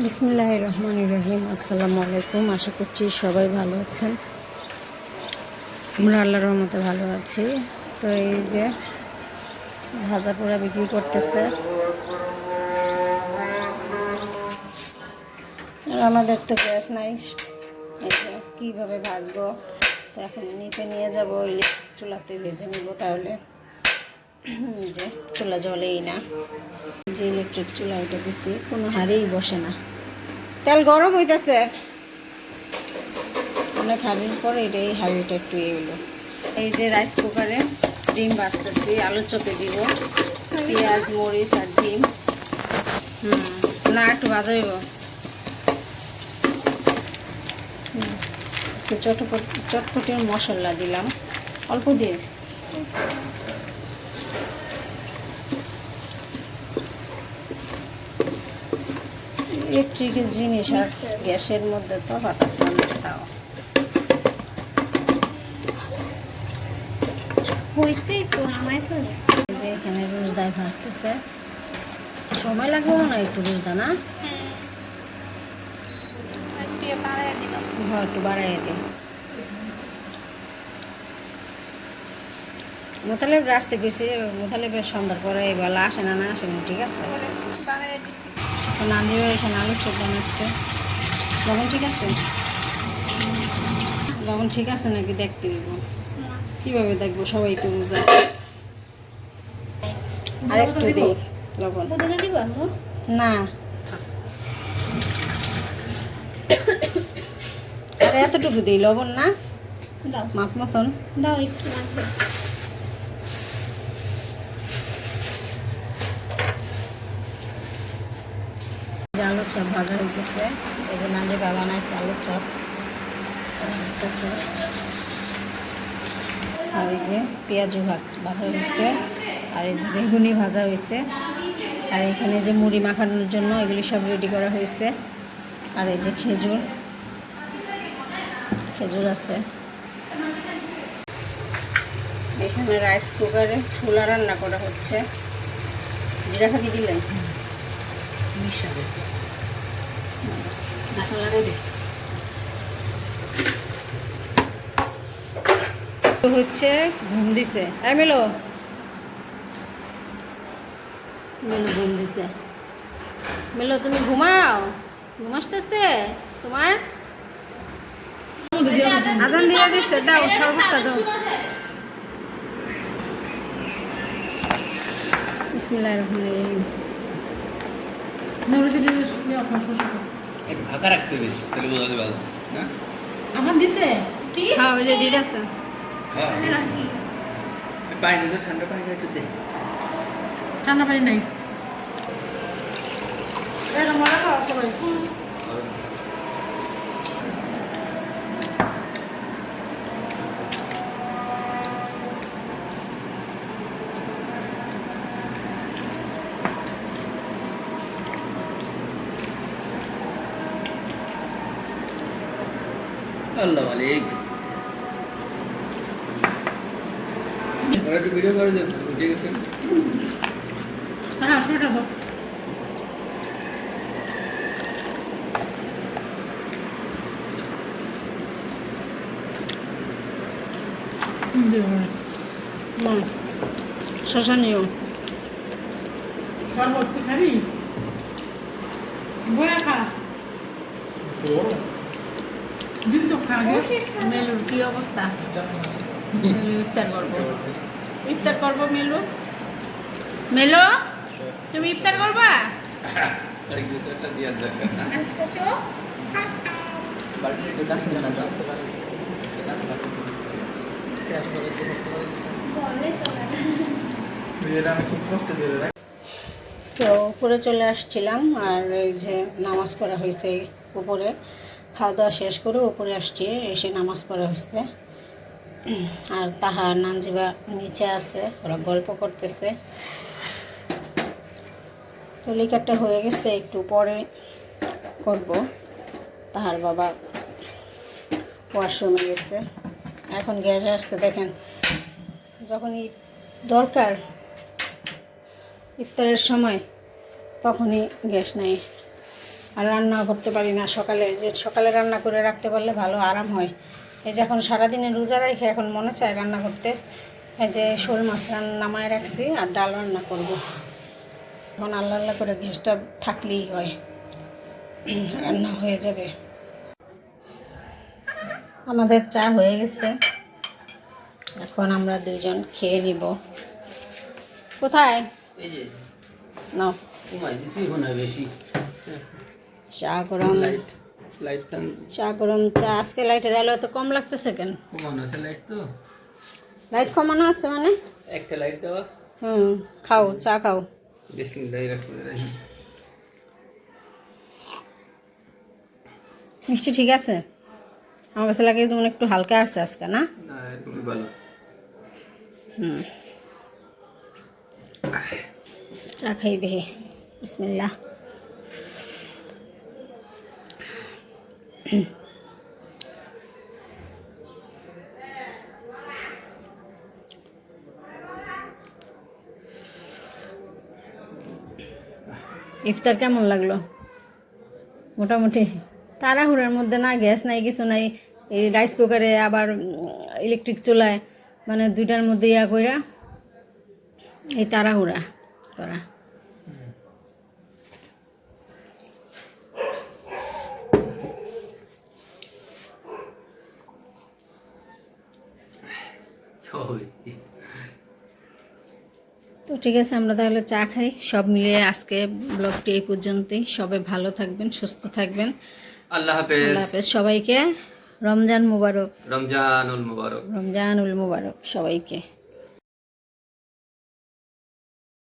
বিসমিল্লাহির রহমানির রহিম। আসসালামু আলাইকুম। আশা করছি সবাই ভালো আছেন। আমরা আল্লাহর রহমতে ভালো আছি। তো এই যে ভাজা পোড়া বিক্রি করতেছে। আর আমাদের তো গ্যাস নাই, এই যে কীভাবে ভাজবো। তো এখন নিচে নিয়ে যাব, ইলেকট্রিক চুলাতে ভেজে নেব। তাহলে যে চুলা জ্বলেই না, যে ইলেকট্রিক চুলা এটা দিছি কোনো হারেই বসে না। তেল গরম হইতেছে অনেক হাড়ির পরে, এই হাড়িটা একটু হলো। এই যে রাইস কুকারে ডিম ভাজতেছি, আলু চপে দিব, পেঁয়াজ মরিচ আর ডিম। না একটু ভাজা হইব, একটু চটপটির মশলা দিলাম অল্প দিয়ে। ইলেকট্রিকের জিনিস আর গ্যাসের মধ্যে তো পাতাছিলাম তাও এখানে রোজদায় ভাজতেছে, সময় লাগবে না একটু রোজদা না, একটু বাড়াই দিই। মোতালেব আসতে গেছি, মোতালেবের সন্ধ্যার পরে বেলা আসে না, আসেনি, ঠিক আছে। নানিও এখানে আলুর চপ বানাচ্ছে। লবণ ঠিক আছে? লবণ ঠিক আছে নাকি দেখতে দিব? কিভাবে দেখবো, সবাই তো বুঝা। আরেকটু দিই লবণ না, আর এতটুকু দিই লবণ না, মাপ মতন দাও একটু। আলুর চপ ভাজা হয়ে গেছে। এই যে নানি বাবা বানাইছে আলুর চপ ভাজতেছে। আর এই যে পেঁয়াজু ভাজা হয়েছে, আর এই যে বেগুনি ভাজা হয়েছে, আর এখানে যে মুড়ি মাখানোর জন্য এগুলি সব রেডি করা হয়েছে। আর এই যে খেজুর আছে। এখানে রাইস কুকারে ছোলা রান্না করা হচ্ছে। জিরা ফাঁকি দিলেন হচ্ছে। ঘুম দিছে মেলো ঘুম দিছে। মেলো তুমি ঘুমাও, ঘুম আসতেছে তোমার? আজান দিয়ে দিচ্ছে, দাও শরবতটা দাও। বিসমিল্লাহির রহমানির রহিম। ঢাকা রাখতে হবে, তাহলে বোঝা যাবে না। আজান দিছে? হ্যাঁ, ওই যে দিদি আছে। হ্যাঁ, পানি তো ঠান্ডা পানি একটু দে। ঠান্ডা পানি নাই। আল্লাহ মালিক, ওরা একটু ভিডিও করে দেন, উঠে গেছেন। হ্যাঁ, শুরুটা হোক। শশা নিও। শরবত খাবি? বয়া খা। দিন তো খাগে। মেলুর কি অবস্থা? মেলু ইফতার করবো মেলু। মেলো, তুমি ইফতার করবা? তো উপরে চলে আসছিলাম, আর এই যে নামাজ পড়া হয়েছে উপরে। খাওয়া দাওয়া শেষ করে উপরে আসছি, এসে নামাজ পড়া হয়েছে। আর তাহার নানজিবা নিচে আছে, ওরা গল্প করতেছে। তো লিকারটা হয়ে গেছে, একটু পরে করব। তাহার বাবা ওয়াশরুমে গেছে, এখন গ্যাস আসছে। দেখেন, যখনই দরকার ইফতারের সময় তখনই গ্যাস নাই। আর রান্নাও করতে পারি না সকালে, যে সকালে রান্না করে রাখতে পারলে ভালো আরাম হয়। এই যে এখন সারাদিনে রোজা রেখে এখন মনে চায় রান্না করতে। এই যে শোল মাছ নামায় রাখছি আর ডাল রান্না করব। এখন আল্লাহ আল্লাহ করে গ্যাসটা থাকলেই হয়, রান্না হয়ে যাবে। আমাদের চা হয়ে গেছে, এখন আমরা দুজন খেয়ে নিব। কোথায় এই যে নাও ঘুমাই দিছি মনে হয় বেশি। চা গরম, লাইট ফ্যান চা গরম চা। আজকে লাইটের আলো এত কম লাগতেছে কেন? কমানো আছে লাইট তো, লাইট কমানো আছে মানে? একটা লাইট দেওয়া। খাও, চা খাও। বিসমিল্লাহির রহমানির রহিম। মিষ্টি ঠিক আছে? আমার কাছে লাগে যেমন একটু হালকা আছে আজকে, না? না খুবই ভালো। চা খাই দেখি, বিসমিল্লাহ। ইফতার কেমন লাগলো? মোটামুটি তাড়াহুড়োর মধ্যে, না গ্যাস নাই কিছু নাই, এই রাইস কুকারে আবার ইলেকট্রিক চুলায়, মানে দুইটার মধ্যে ইয়া কইরা এই তাড়াহুড়া করা। তো ঠিক আছে, আমরা তাহলে চা খাই। সব মিলিয়ে আজকে ব্লগটি এই পর্যন্তই। সবাই ভালো থাকবেন, সুস্থ থাকবেন। আল্লাহ হাফেজ। আল্লাহ হাফেজ সবাইকে। রমজান মুবারক। রমজানুল মুবারক। রমজানুল মুবারক সবাইকে।